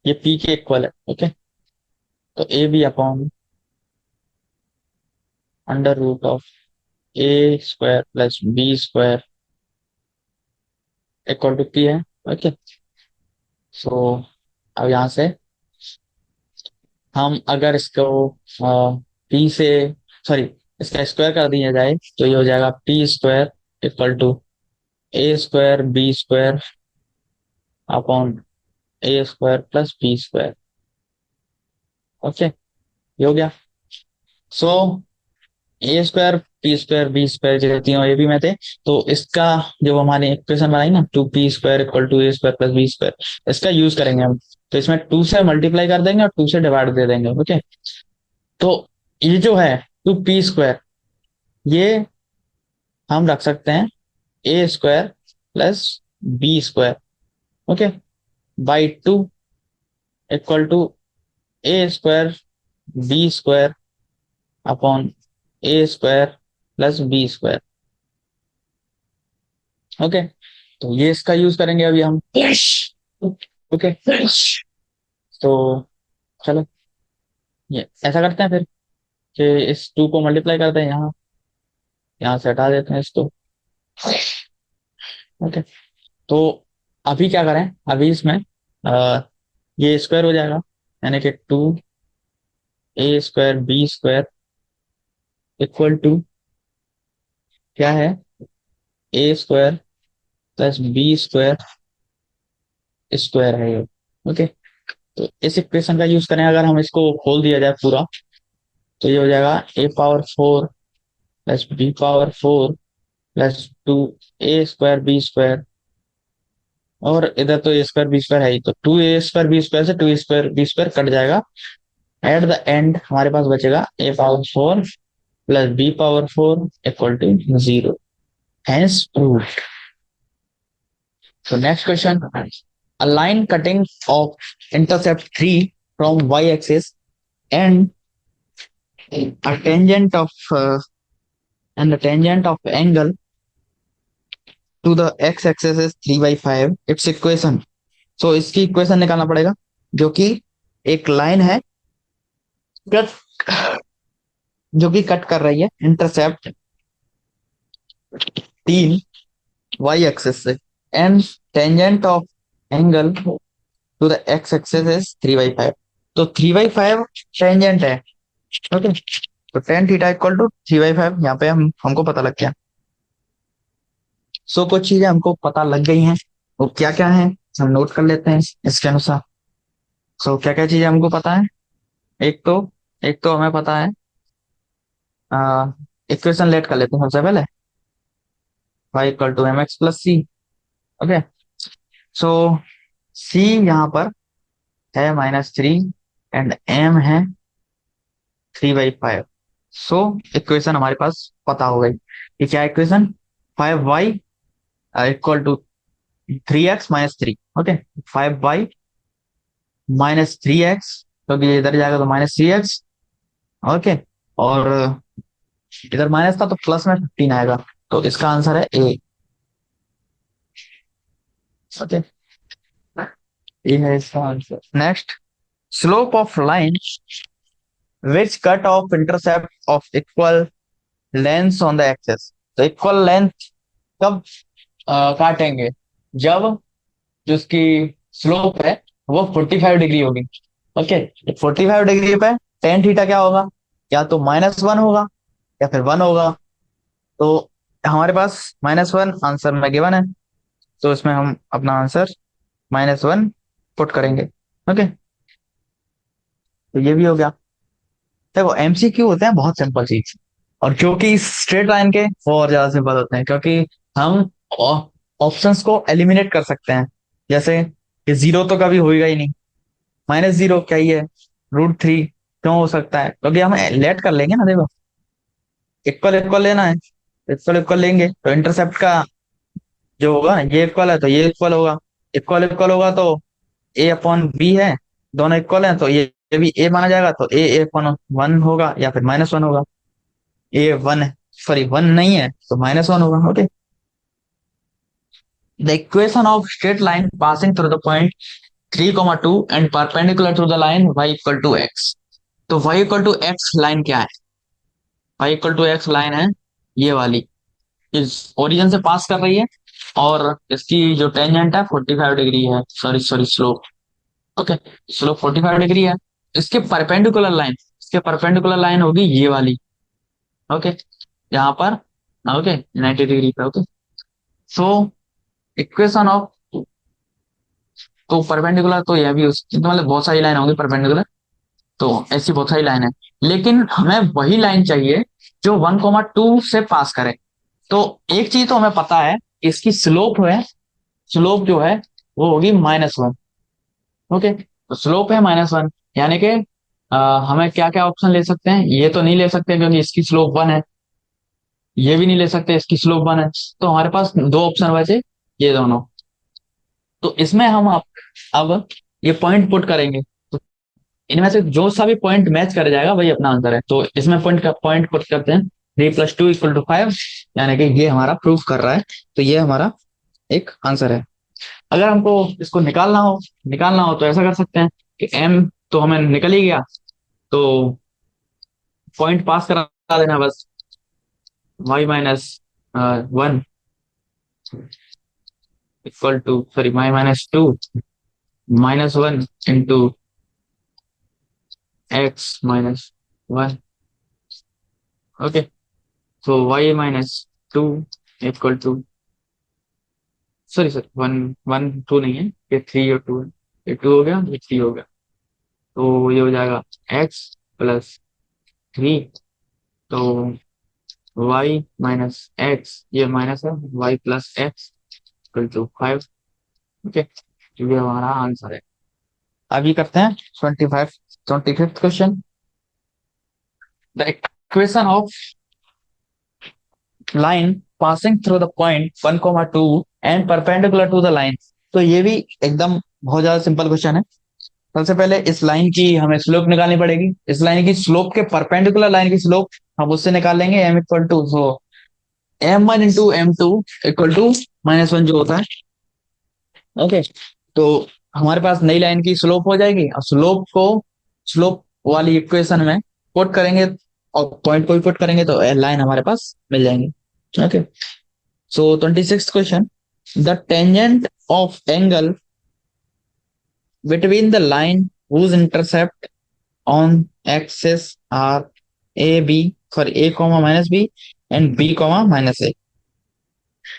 ये पी के इक्वल है। ओके, तो a b upon √a² plus b² equal to p है। ओके, सो अब यहाँ से हम अगर इसको पी से, सॉरी, इसका स्क्वायर कर दिया जाए, तो ये हो जाएगा p² equal to a² b² upon a² plus b²। Okay, ये हो गया। सो a² p² b² जो तीनों ए बी में थे, तो इसका जो हमारे इक्वेशन बनाई ना, 2p² equal to a² plus b², इसका यूज करेंगे हम। तो इसमें 2 से मल्टीप्लाई कर देंगे और 2 से डिवाइड दे देंगे। ओके, तो ये जो है 2p², ये हम रख सकते हैं a² plus b²। Okay, by 2 equal to a² b² upon a² plus b²। Okay, तो ये इसका यूज करेंगे अभी हम। ओके, तो चलो ये ऐसा करते हैं फिर कि इस 2 को मल्टीप्लाई करते हैं, यहाँ यहाँ से हटा देते हैं इसको। ओके, तो अभी क्या करें, अभी इसमें ये स्क्वायर हो जाएगा, यानी कि 2a² b² इक्वल टू क्या है, a² प्लस b² स्क्वायर है ये। ओके, तो इस इक्वेशन का यूज करें, अगर हम इसको खोल दिया जाए पूरा, तो ये हो जाएगा a⁴ plus b⁴ plus 2a² b², और इधर तो a² b² है ही, तो 2a² b² से 2a² b² कट जाएगा। एट द एंड हमारे पास बचेगा a⁴ plus b⁴ equal to 0। Hence proved. So next question, a line cutting of intercept 3 from y-axis and a tangent of angle to the x-axis is 3/5. Its equation. So इसकी equation निकालना पड़ेगा, जो कि एक line है cut, जो कि cut कर रही है इंटरसेप्ट 3 वाई एक्सिस से, and tangent of angle to the x axis is 3/5। तो 3/5 टेंजेंट है। ओके, तो tan थीटा इक्वल टू 3/5, यहाँ पे हमको पता लग गया। सो कुछ चीजें हमको पता लग गई हैं, वो क्या क्या है हम नोट कर लेते हैं इसके अनुसार। सो क्या क्या चीजें हमको पता है, एक तो हमें पता है, इक्वेशन लेट कर लेते हैं सबसे पहले, y equal to mx plus c. ओके, सो c यहाँ पर है -3 एंड m है 3/5। सो इक्वेशन हमारे पास पता हो गई कि क्या equation, 5y equal to 3x - 3। Okay, 5y - 3x क्योंकि ये इधर जाएगा तो -3x। ओके। और इधर माइनस था तो प्लस में 15 आएगा। तो इसका आंसर है ए। ओके, ये है इसका answer. Next, slope of line which cut off intercept of equal length on the axes. तो इक्वल लेंथ कब काटेंगे? जब जो उसकी स्लोप है वो 45 डिग्री होगी। ओके, 45 डिग्री पे टेन थीटा क्या होगा? या तो -1 होगा या फिर 1 होगा। तो हमारे पास -1 आंसर में गिवन है, तो इसमें हम अपना आंसर -1 पुट करेंगे। ओके, तो ये भी हो गया। देखो एमसीक्यू होते हैं बहुत सिंपल चीज, और क्योंकि स्ट्रेट लाइन के वो और ज्यादा सिंपल होते हैं, क्योंकि हम ऑप्शंस को एलिमिनेट कर सकते हैं। जैसे कि जीरो तो कभी होएगा ही नहीं, -0 क्या ही है, √3 क्यों हो सकता है? क्योंकि हम लेट कर लेंगे ना। देखो इक्वल इक्वल लेना है, इक्वल इक्वल लेंगे तो इंटरसेप्ट का जो होगा ना, ये इक्वल है तो ये इक्वल होगा, इक्वल इक्वल होगा तो A/B है, दोनों इक्वल है तो ये भी A माना जाएगा, तो A/1 होगा या फिर -1 होगा। A 1 है, सॉरी 1 नहीं है तो -1 होगा। Okay, the equation of straight line passing through the point 3,2 and perpendicular to the line y=x। तो y=x लाइन क्या है? y=x लाइन है ये वाली, इस ओरिजिन से पास कर रही है, और इसकी जो टेंजेंट है 45 डिग्री है, sorry sorry slope. Okay, slope 45 degree है। इसके परपेंडिकुलर लाइन, इसके परपेंडिकुलर लाइन होगी ये वाली। ओके, यहाँ पर। ओके, 90 डिग्री पे। ओके, सो इक्वेशन ऑफ, तो परपेंडिकुलर तो यह भी तो मतलब बहुत सारी लाइन होंगी परपेंडिकुलर, तो ऐसी बहुत सारी लाइन है, लेकिन हमें वही लाइन चाहिए जो 1,2 से पास करे। तो एक चीज तो हमें पता है, इसकी स्लोप है, स्लोप जो है वो होगी -1। ओके, तो स्लोप है -1, यानी कि हमें क्या क्या ऑप्शन ले सकते हैं? ये तो नहीं ले सकते क्योंकि इसकी स्लोप 1 है, ये भी नहीं ले सकते इसकी स्लोप 1 है, तो हमारे पास दो ऑप्शन बचे, ये दोनों। तो इसमें हम अब ये पॉइंट पुट करेंगे, तो इनमें से जो सा भी पॉइंट मैच कर जाएगा वही अपना आंसर है। तो इसमें पॉइंट पुट करते हैं, 3+2 = 5, यानी कि ये हमारा प्रूफ कर रहा है, तो ये हमारा एक आंसर है। अगर हमको इसको निकालना हो तो ऐसा कर सकते हैं कि m तो हमें निकल ही गया, तो पॉइंट पास करा देना बस, y-1 equal to, sorry y-2 -1 into x-1। Okay, तो y-2 equal to, sorry sir 1 1 2 नहीं है, ये 3 और 2 है, ये 2 हो गया, ये 3 हो गया, तो ये हो जाएगा x+3। तो y-x, ये माइनस है, y+x = 5। ओके, तो ये हमारा आंसर है। अभी करते हैं 25th question. The equation of line passing through the point 1,2 and perpendicular to the line. तो ये भी एकदम बहुत ज्यादा सिंपल क्वेश्चन है। सबसे पहले इस लाइन की हमें स्लोप निकालनी पड़ेगी, इस लाइन की स्लोप के परपेंडिकुलर लाइन की स्लोप हम उससे निकाल लेंगे, m=, सो m1 × m2 = -1 जो होता है। ओके, तो हमारे पास नई लाइन की स्लोप हो जाएगी, और स्लोप वाली इक्वेशन में पुट करेंगे, और पॉइंट को भी पुट करेंगे, तो लाइन हमारे पास मिल जाएंगी। Okay, so 26th question, the tangent of angle between the line whose intercept on axis are AB, sorry A, -B and B, -A।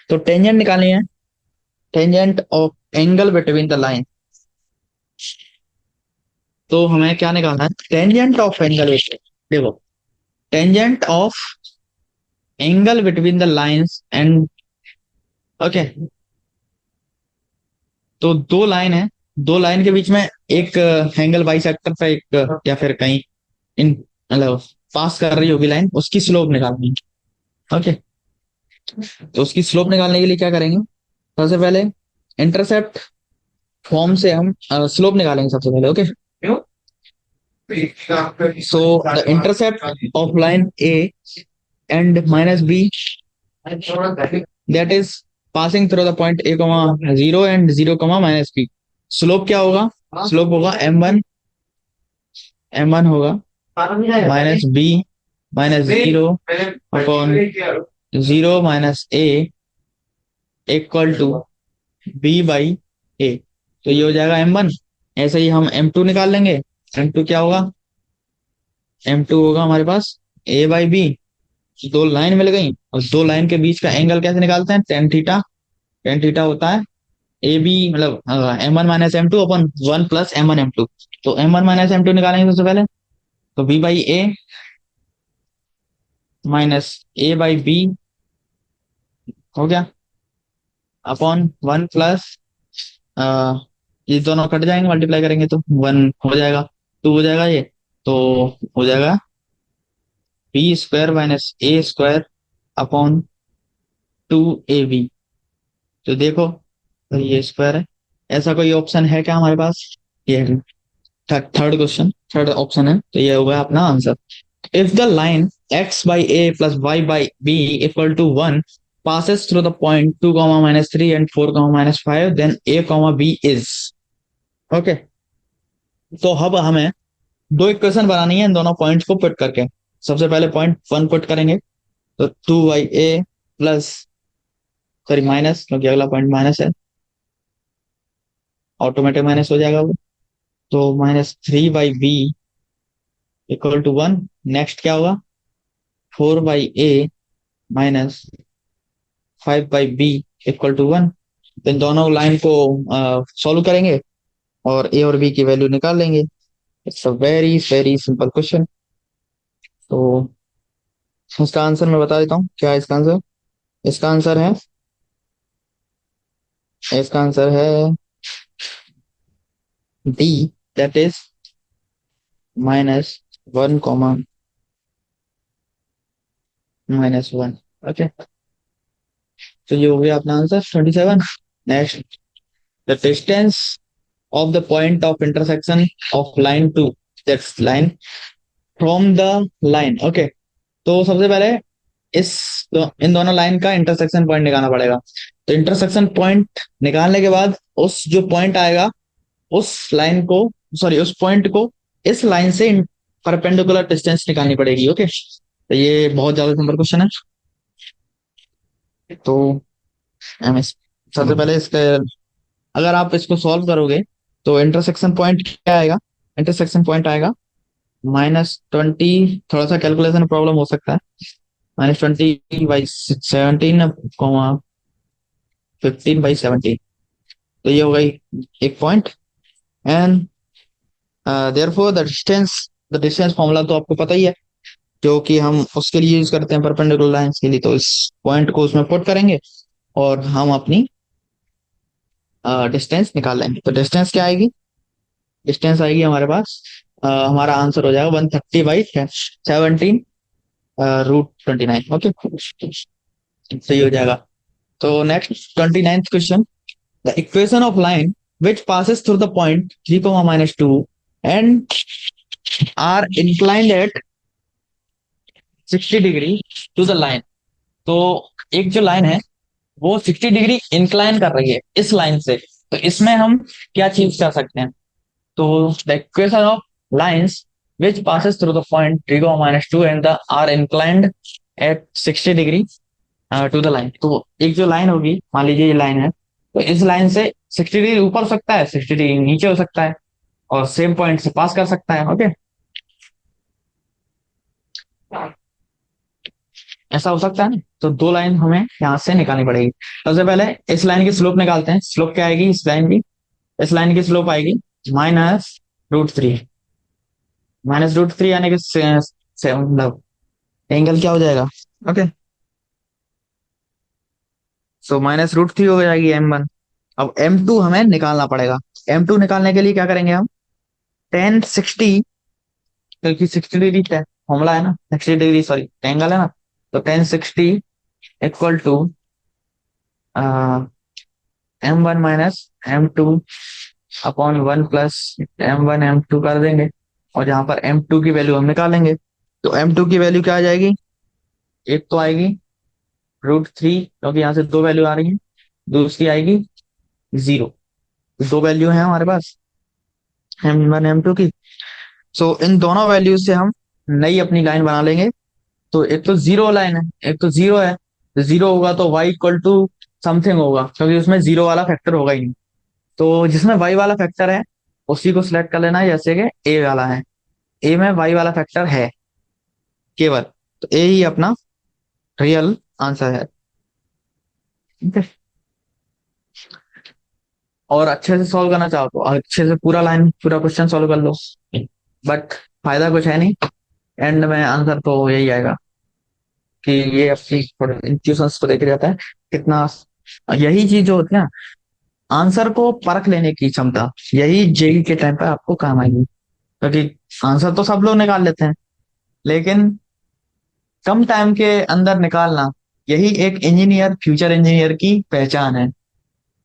तो टेंजेंट निकालनी है, tangent of angle between the line. तो हमें क्या निकालना है? टेंजेंट ऑफ एंगल, देखो tangent of angle between the lines and, okay, तो दो लाइन है, दो लाइन के बीच में एक एंगल बाइसेक्टर पे एक या फिर कहीं इन मतलब पास कर रही होगी लाइन, उसकी स्लोप निकालनी है। ओके, तो उसकी स्लोप निकालने के लिए क्या करेंगे? सबसे पहले इंटरसेप्ट फॉर्म से हम स्लोप निकालेंगे सबसे पहले। Okay, So the intercept of line A and minus B, that is passing through the point A comma 0 and 0 comma minus B. Slope क्या होगा? स्लोप होगा m1 होगा minus b minus 0 upon 0 minus a equal to b by a। तो ये हो जाएगा m1। ऐसे ही हम m2 निकाल लेंगे। m2 क्या होगा? m2 होगा हमारे पास a बाई b। दो लाइन मिल गई और दो लाइन के बीच का एंगल कैसे निकालते हैं? Tan theta. टेन थीटा होता है ए बी मतलब m1 माइनस m2 अपन 1 प्लस m1 m2। तो m1 माइनस m2 निकालेंगे सबसे पहले, तो b by a minus a by b हो गया अपॉन 1 प्लस ये दोनों कट जाएंगे, मल्टीप्लाई करेंगे तो 1 हो जाएगा, 2 हो जाएगा ये, तो हो जाएगा बी स्क्वायर माइनस ए स्क्वायर अपॉन 2ab। तो देखो तो ये स्क्वायर है। ऐसा कोई ऑप्शन है क्या हमारे पास? ये थर्ड क्वेश्चन, थर्ड ऑप्शन है, तो ये होगा अपना answer. If the line x by a plus y by b equal to 1 passes through the point 2 comma minus 3 and 4 comma minus 5, then a comma b is okay। तो अब हमें दो equation बनानी है इन दोनों पॉइंट्स को पुट करके। सबसे पहले पॉइंट 1 पुट करेंगे, तो 2 by a plus sorry minus, क्योंकि अगला पॉइंट माइनस है, ऑटोमेटिक माइनस हो जाएगा वो। तो minus 3 by b equal to 1। Next क्या होगा? 4 by a minus 5 by b equal to 1। तो इन दोनों लाइन को सॉल्व करेंगे और ए और बी की वैल्यू निकाल लेंगे। It's a very very simple question. तो इसका आंसर मैं बता देता हूँ क्या है इसका आंसर। इसका आंसर है इसका आंसर है डी, दैट इज -1 -1। ओके, तो ये हो गया अपना answer 27। Next, the distance of the point of intersection of line to that's line from the line। okay, तो सबसे पहले इस इन दोनों लाइन का इंटरसेक्शन पॉइंट निकालना पड़ेगा। तो इंटरसेक्शन पॉइंट निकालने के बाद उस जो पॉइंट आएगा उस लाइन को सॉरी उस पॉइंट को इस लाइन से परपेंडिकुलर डिस्टेंस निकालनी पड़ेगी। ओके, तो ये बहुत ज्यादा सिंपल क्वेश्चन है। तो सबसे पहले इसके अगर आप इसको सॉल्व करोगे तो इंटरसेक्शन पॉइंट क्या आएगा? इंटरसेक्शन पॉइंट आएगा -20, थोड़ा सा कैलकुलेशन प्रॉब्लम हो सकता है, -20/17 15/17। तो ये हो गई एक point. And therefore the distance formula तो आपको पता ही है, जो कि हम उसके लिए यूज करते हैं परपेंडिकुलर लाइंस के लिए। तो इस पॉइंट को उसमें पुट करेंगे और हम अपनी डिस्टेंस निकाल लेंगे। तो डिस्टेंस क्या आएगी? डिस्टेंस आएगी हमारे पास हमारा आंसर हो जाएगा 130/17 √29। ओके, सही हो जाएगा। तो next 29th question, the equation of line which passes through the point 3, -2 and are inclined at 60 degree to the line. तो एक जो लाइन है वो 60 डिग्री इंक्लाइन कर रही है इस लाइन से, तो इसमें हम क्या चीज कर सकते हैं? तो the equation of lines which passes through the point 3, -2 and the are inclined at 60 degree to the line. तो एक जो लाइन होगी, मान लीजिए ये लाइन है, तो इस लाइन से 60 डिग्री ऊपर हो सकता है, 60 डिग्री नीचे हो सकता है और सेम पॉइंट से पास कर सकता है। ओके, ऐसा हो सकता है ना। तो दो लाइन हमें यहाँ से निकालनी पड़ेगी। सबसे पहले इस लाइन की स्लोप निकालते हैं। स्लोप क्या आएगी इस लाइन की? इस लाइन की स्लोप आएगी -√3। -√3 यानी कि मतलब एंगल क्या हो जाएगा? ओके, सो -√3 हो जाएगी m1। अब m2 हमें निकालना पड़ेगा। m2 निकालने के लिए क्या करेंगे हम? 1060, क्योंकि 60 डिग्री फॉर्मूला है ना, 60 डिग्री सॉरी एंगल है ना, तो 1060 equal to m1 - m2 upon 1 plus m1 m2 कर देंगे। और यहाँ पर M2 की वैल्यू हम निकालेंगे। तो M2 की वैल्यू क्या आ जाएगी? एक तो आएगी √3, क्योंकि यहाँ से दो वैल्यू आ रही है। दूसरी आएगी 0। दो वैल्यू है हमारे पास M1 M2 की। सो इन दोनों वैल्यू से हम नई अपनी लाइन बना लेंगे। तो एक तो जीरो लाइन है, एक तो जीरो है। तो जीरो होगा तो y इक्वल टू समथिंग होगा, क्योंकि उसमें जीरो वाला फैक्टर होगा ही नहीं। तो जिसमें y वाला फैक्टर है उसी को सिलेक्ट कर लेना है, जैसे कि a वाला है। a में y वाला फैक्टर है केवल, तो a ही अपना रियल आंसर है। ठीक है। और अच्छे से सॉल्व करना चाहो तो अच्छे से पूरा लाइन पूरा क्वेश्चन सॉल्व कर लो, बट फायदा कुछ है नहीं, एंड में आंसर तो यही आएगा कि ये अपनी इंट्यूशंस को देखा जाता है कितना। यही चीज जो होती है ना, आंसर को परख लेने की क्षमता, यही जेई के टाइम पे आपको काम आएगी। क्योंकि आंसर तो सब लोग निकाल लेते हैं, लेकिन कम टाइम के अंदर निकालना, यही एक इंजीनियर, फ्यूचर इंजीनियर की पहचान है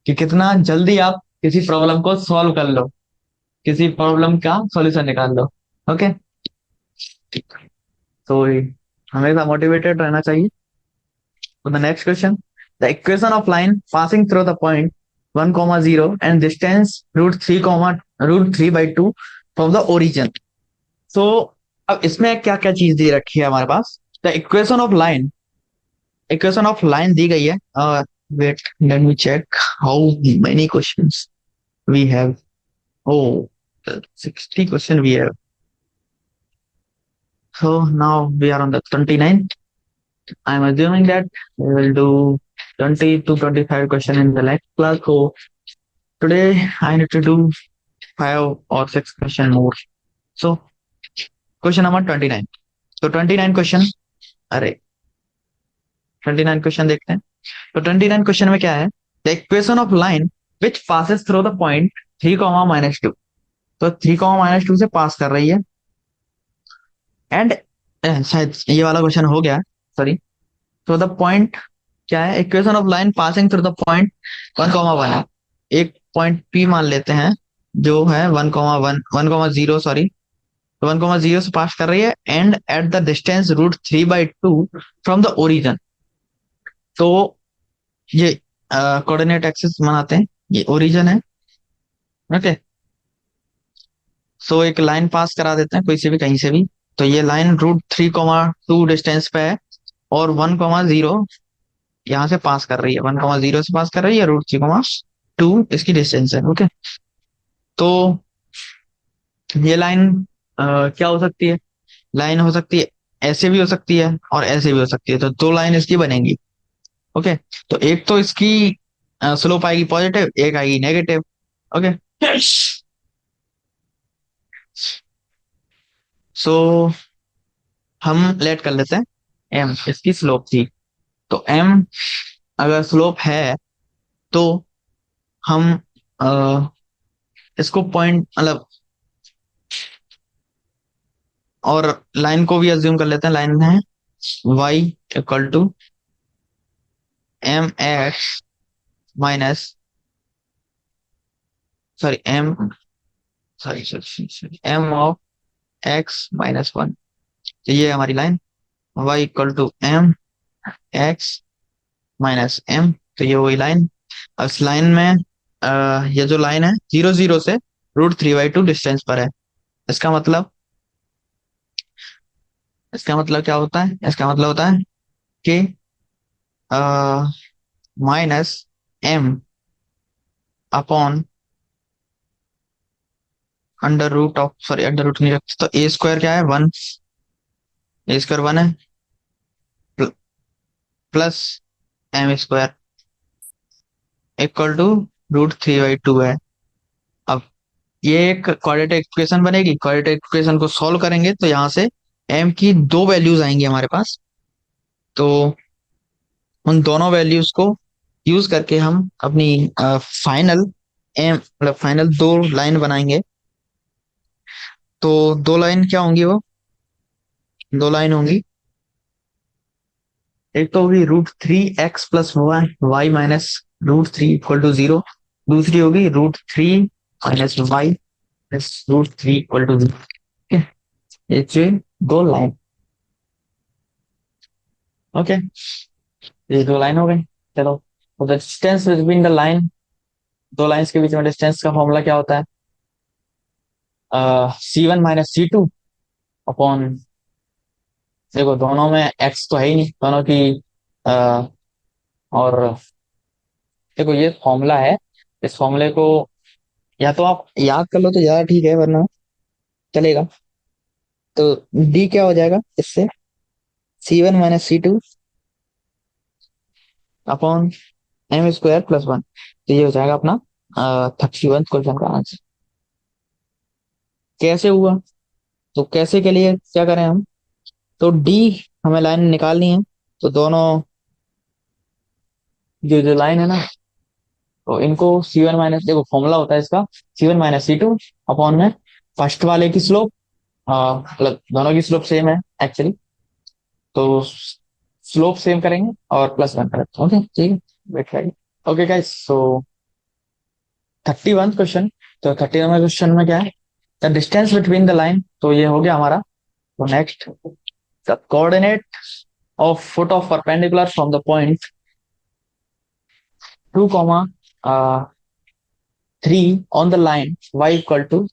कि कितना जल्दी आप किसी प्रॉब्लम को सॉल्व कर लो, किसी प्रॉब्लम का सॉल्यूशन निकाल लो। ओके। तो हमेशा मोटिवेटेड रहना चाहिए। तो the next question, the equation of line passing through the point 1,0 and distance √3 by 2 from the origin. So अब इसमें क्या क्या चीज दे रखी है हमारे पास? The equation of line, equation of line दी गई है। Wait, let me check how many questions we have. Oh, 60 question we have. So now we are on the 29th. I'm assuming that we will do 20 to 25 question in the next class. So today I need to do 5 or 6 question more. So question number 29. तो 29 question, अरे 29 question देखते हैं। तो 29 question में क्या है? The equation of line which passes through the point 3, -2। तो 3, -2 से पास कर रही है। एंड शायद ये वाला क्वेश्चन हो गया, सॉरी। तो द पॉइंट क्या है? Equation of line passing through the point 1,1 है। एक पॉइंट P मान लेते हैं जो है 1,0 सॉरी, 1,0 से पास कर रही है, and at the distance √3 by 2 from the origin. तो ये कोऑर्डिनेट एक्सिस बनाते हैं, ये ओरिजिन है। ओके। सो एक लाइन पास करा देते हैं कोई से भी, कहीं से भी। तो ये लाइन √3, 2 डिस्टेंस पे है, और 1,0 यहाँ से पास कर रही है, 1,0 से पास कर रही है, √3,2 इसकी डिस्टेंस है। ओके। तो ये लाइन क्या हो सकती है? लाइन हो सकती है ऐसे भी हो सकती है और ऐसे भी हो सकती है, तो दो लाइन इसकी बनेंगी। ओके। तो एक तो इसकी स्लोप आएगी पॉजिटिव, एक आएगी नेगेटिव। ओके। सो हम लेट कर लेते हैं एम इसकी स्लोप थी। तो एम अगर स्लोप है तो हम इसको पॉइंट मतलब, और लाइन को भी अज्यूम कर लेते हैं। लाइन है y equal to mx minus, sorry m, sorry m of x-1। तो ये हमारी line y equal to mx-m। तो ये वही लाइन। अब इस लाइन में ये जो लाइन है 0, 0 से √3 by 2 डिस्टेंस पर है। इसका मतलब, इसका मतलब क्या होता है? इसका मतलब होता है कि -m upon under root of, sorry under root नहीं रखते, तो ए स्क्वायर क्या है? 1, ए स्क्वायर 1 है, plus m square equal to √3 by 2 है। अब ये एक क्वाड्रेटिक इक्वेशन बनेगी। क्वाड्रेटिक इक्वेशन को सॉल्व करेंगे तो यहाँ से m की दो वैल्यूज आएंगी हमारे पास। तो उन दोनों वैल्यूज को यूज करके हम अपनी फाइनल एम मतलब फाइनल दो लाइन बनाएंगे। तो दो लाइन क्या होंगी? वो दो लाइन होंगी, एक तो होगी √3x+y-√3 = 0। दूसरी होगी √3 - y √3 = 0। ये दो लाइन। ओके, ये दो लाइन हो गई। चलो, तो the distance between the line, दो लाइंस के बीच में डिस्टेंस का फॉर्मूला क्या होता है? C1 - C2 अपॉन, देखो दोनों में x तो है ही नहीं दोनों की, आ, और देखो ये फॉर्मूला है, इस फॉर्मूले को या तो आप याद कर लो तो ज्यादा ठीक है, वरना चलेगा। तो d क्या हो जाएगा इससे? C1 - C2 upon m² + 1। तो ये हो जाएगा अपना 31 क्वेश्चन का आंसर। कैसे हुआ? तो कैसे के लिए क्या करें हम? तो डी हमें लाइन निकालनी है, तो दोनों जो जो लाइन है ना, तो इनको C1 माइनस, देखो फॉर्मूला होता है इसका C1 - C2 अपॉन में फर्स्ट वाले की स्लोप, मतलब दोनों की स्लोप सेम है एक्चुअली, तो स्लोप सेम करेंगे और +1 करेंगे। ओके ठीक है, वेट करिए। ओके गाइस, सो 31 क्वेश्चन। तो 31 क्वेश्चन में क्या है? The distance between the line, तो ये हो गया हमारा। तो next, the coordinate of foot of perpendicular from the point 2 comma 3 on the line y equal to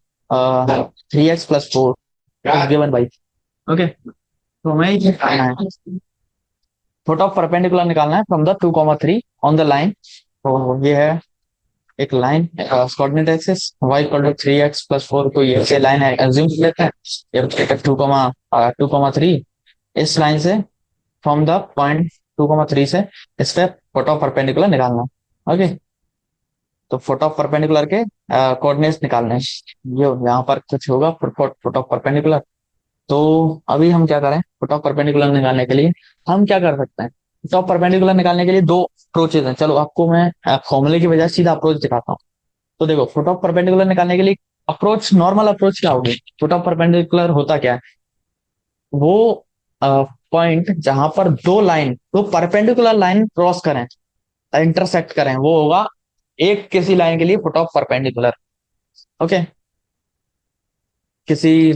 3x plus 4 is given by। Okay, तो हमें ये निकालना है, फुट ऑफ परपेंडिकुलर निकालना है from the 2 3 on the line. तो ये है एक line, coordinate axis y equal to 3x + 4, तो ये लाइन है, एज्यूम कर लेते हैं ये 2 3 इस लाइन से, फ्रॉम द पॉइंट 2 3 से इस पे फुट ऑफ परपेंडिकुलर निकालना है। ओके, तो फुट ऑफ परपेंडिकुलर के कोऑर्डिनेट्स निकालने हैं। ये यहाँ पर कुछ होगा फुट ऑफ परपेंडिकुलर। तो अभी हम क्या करें? फुट ऑफ परपेंडिकुलर निकालने के लिए हम क्या कर सकते हैं? फुट ऑफ परपेंडिकुलर निकालने के लिए दो अप्रोचेज हैं। चलो आपको मैं फॉर्मूले की बजाय सीधा अप्रोच दिखाता हूँ। तो देखो, फुट ऑफ परपेंडिकुलर निकालने के लिए अप्रोच, नॉर्मल अप्रोच क्या होगी? फुट ऑफ परपेंडिकुलर होता क्या है? वो पॉइंट जहां पर दो लाइन, दो परपेंडिकुलर लाइन क्रॉस करें, इंटरसेक्ट करें, वो होगा एक किसी लाइन के लिए फुट ऑफ परपेंडिकुलर। ओके, किसी,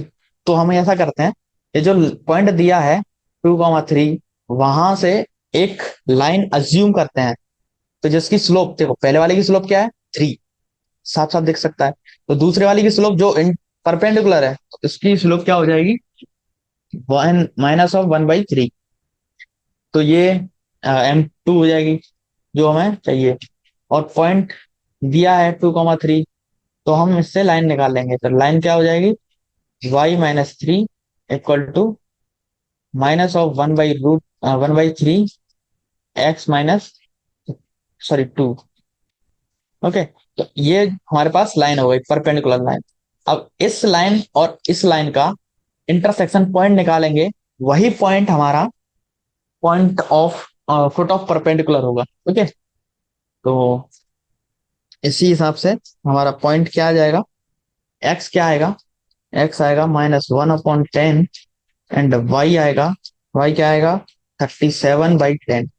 तो हम ऐसा करते हैं, ये जो पॉइंट दिया है 2 3, वहां से एक लाइन अज्यूम करते हैं, तो जिसकी स्लोप, देखो पहले वाले की स्लोप क्या है? 3, साफ साफ दिख सकता है। तो दूसरे वाली की स्लोप जो परपेंडिकुलर है, तो इसकी स्लोप क्या हो जाएगी? 1 - 1/3। तो ये M2 हो जाएगी जो हमें चाहिए। और पॉइंट दिया है 2 3, तो हम इससे लाइन निकाल लेंगे। तो लाइन क्या हो जाएगी? y - 3 equal to -1/3 x - 2। Okay, तो ये हमारे पास लाइन हो गई, परपेंडिकुलर लाइन। अब इस लाइन और इस लाइन का इंटरसेक्शन पॉइंट निकालेंगे, वही पॉइंट हमारा point of foot of perpendicular होगा। ओके, तो इसी हिसाब से हमारा पॉइंट क्या आ जाएगा? एक्स क्या आएगा? एक्स आएगा -1/10, एंड वाई आएगा, वाई क्या आएगा? 37/10।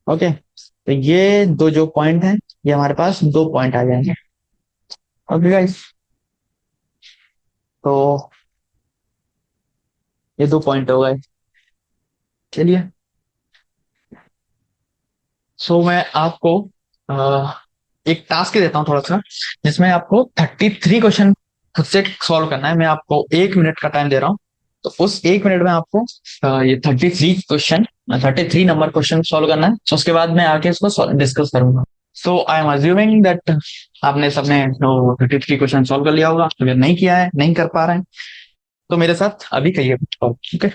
ओके, तो ये दो जो पॉइंट है, ये हमारे पास दो पॉइंट आ जाएंगे। ओके गाइस, तो ये दो पॉइंट हो गए। चलिए, सो मैं आपको एक टास्क देता हूँ थोड़ा सा, जिसमें आपको 33 क्वेश्चन खुद से सॉल्व करना है। मैं आपको 1 मिनट का टाइम दे रहा हूँ, तो उस 1 मिनट में आपको ये 33 नंबर क्वेश्चन सॉल्व करना है। तो उसके बाद मैं आके इसको डिस्कस करूंगा। सो आई एम अज्यूमिंग दैट आपने सबने 33 क्वेश्चन सॉल्व कर लिया होगा। अगर नहीं किया है, नहीं कर पा रहे हैं, तो मेरे साथ अभी कहिए। ओके,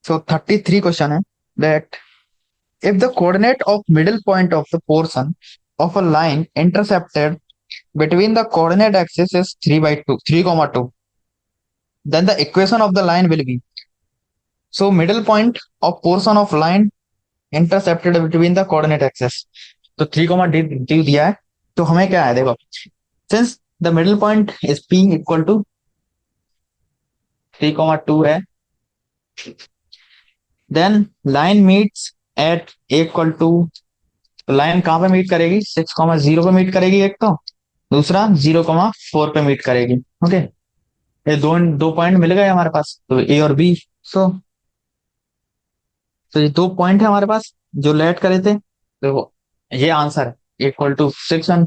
सो 33 क्वेश्चन है that if the coordinate of middle point of the portion of a line intercepted between the coordinate axis is 3, 2, then the equation of the line will be, so middle point of portion of line intercepted between the coordinate axis, तो 3, D दिया है। तो हमें क्या है? देखो, since the middle point is P equal to 3, 2 है, then line meets at A equal to, तो लाइन कहाँ पे मीट करेगी? 6, 0 पे मीट करेगी एक, तो दूसरा 0, 4 पे मीट करेगी। ओके, ये दो दो पॉइंट मिल गए हमारे पास, तो ए और बी। सो तो ये दो पॉइंट है हमारे पास जो लेट करे थे, तो ये आंसर है इक्वल टू 6 1।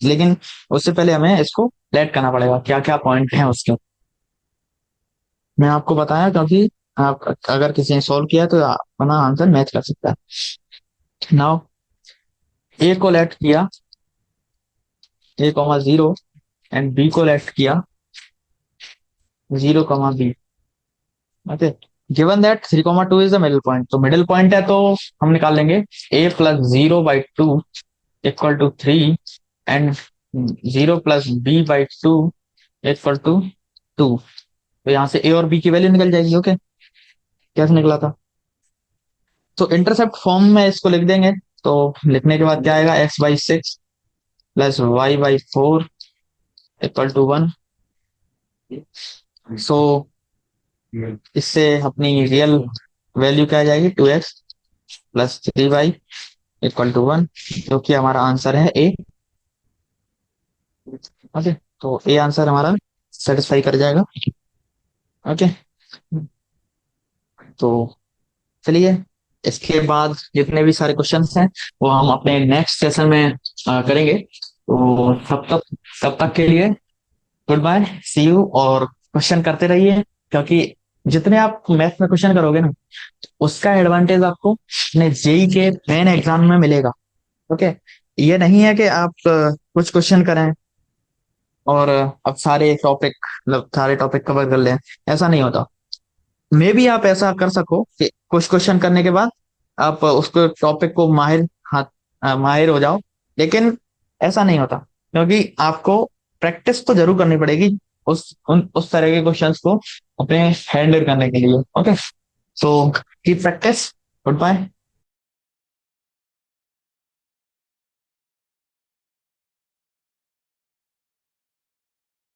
लेकिन उससे पहले हमें इसको लेट करना पड़ेगा, क्या क्या पॉइंट हैं उसके। मैं आपको बताया, क्योंकि आप अगर किसी ने सॉल्व किया तो अपना आंसर मैच कर सकता है। नाउ ए को लेट किया, a comma zero, and b को लेट किया 0 कॉमा बी। Okay, given that 3 comma 2 is the middle point, तो मिडिल पॉइंट है तो हम निकाल लेंगे a+0/2 equal to 3, and 0+b/2 equal to 2। तो यहाँ से ए और बी की वैल्यू निकल जाएगी। ओके, कैसे निकला था? तो इंटरसेप्ट फॉर्म में इसको लिख देंगे। तो लिखने के बाद क्या आएगा, x/6 plus y/4 equal to 1। सो इससे अपनी रियल वैल्यू क्या आ जाएगी, 2x plus 3y equal to 1, जो कि हमारा आंसर है ए। ओके, तो ए आंसर हमारा सेटिस्फाई कर जाएगा। ओके, तो चलिए, इसके बाद जितने भी सारे क्वेश्चंस हैं वो हम अपने नेक्स्ट सेशन में करेंगे। तो तब तक के लिए गुड बाय, सी यू। और क्वेश्चन करते रहिए, क्योंकि जितने आप मैथ में क्वेश्चन करोगे ना, उसका एडवांटेज आपको अपने जेई के मेन एग्जाम में मिलेगा। ओके, ये नहीं है कि आप कुछ क्वेश्चन करें और अब सारे टॉपिक, मतलब सारे टॉपिक कवर कर लें, ऐसा नहीं होता। मे भी आप ऐसा कर सको कि कुछ क्वेश्चन करने के बाद आप उसको टॉपिक को माहिर हो जाओ, लेकिन ऐसा नहीं होता, क्योंकि आपको प्रैक्टिस तो जरूर करनी पड़ेगी उस तरह के क्वेश्चंस को अपने हैंडल करने के लिए। Okay, so keep practice. Good bye.